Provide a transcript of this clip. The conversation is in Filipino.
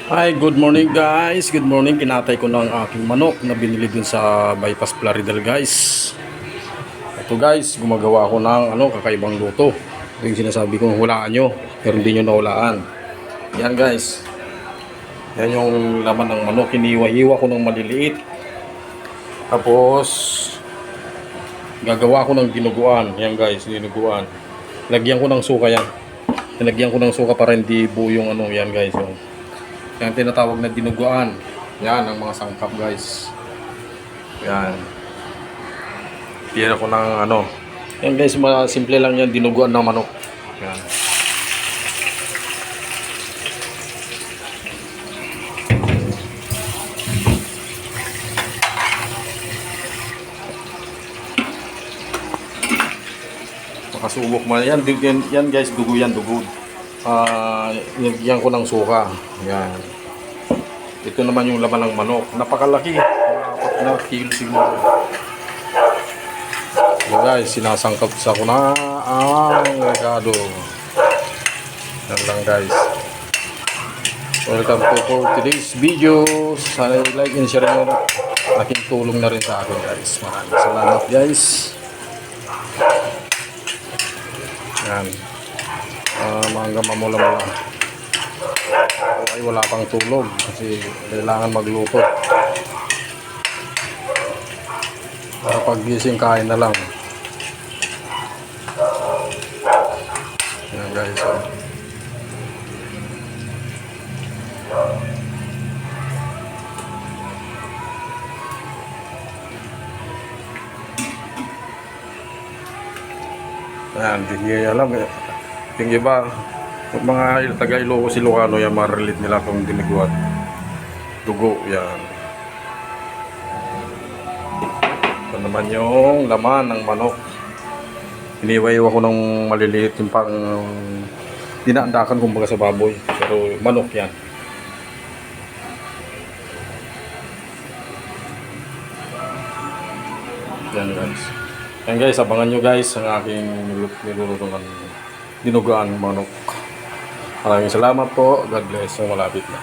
Hi, good morning guys. Good morning. Kinatay ko na ang aking manok na binili dun sa Bypass Plaridel guys. Ito guys, gumagawa ako ng kakaibang luto. Ito yung sinasabi kong hulaan nyo, pero hindi nyo nahulaan. Yan guys. Yan yung laman ng manok. Hiniwa-hiwa ko ng maliliit. Tapos, gagawa ko ng dinuguan. Yan guys, dinuguan. Lagyan ko ng suka yan. Nilagyan ko ng suka para hindi buo yung yan guys. Yan tinatawag na dinuguan. Yan ang mga sangkap guys. Yan. Yan ako ng Yan guys, simple lang yan, dinuguan ng manok. Yan. Makasubok man yan. Yan guys, dugo yan, dugo. Nilagyan ko ng suka. Yan. Ito naman yung laman ng manok. Napakalaki. 4 na kilo siguro. So guys, sinasangkap sa ko na ang regado. Yan lang guys. Welcome to for today's video. Sana like and share nyo. Aking tulong na rin sa akin guys. Maraming salamat guys. Yan. Hanggang mamula-mula. Ay wala pang tulog kasi kailangan magluto. Para paggising kain na lang. Yan guys. Yan, hindi alam eh. Yung iba, mga taga-Ilocos, Ilocano, yan, ma-relate nila kung diniguan. Dugo, yan. Ito naman yung laman ng manok. Iniwa-iwa ko ng maliliit yung pang dinaandakan kumbaga sa baboy. Pero manok yan. Yan guys. Yan guys, abangan nyo guys ang aking niluluto ng dinuguan manok. Maraming salamat po. God bless. So, malapit na.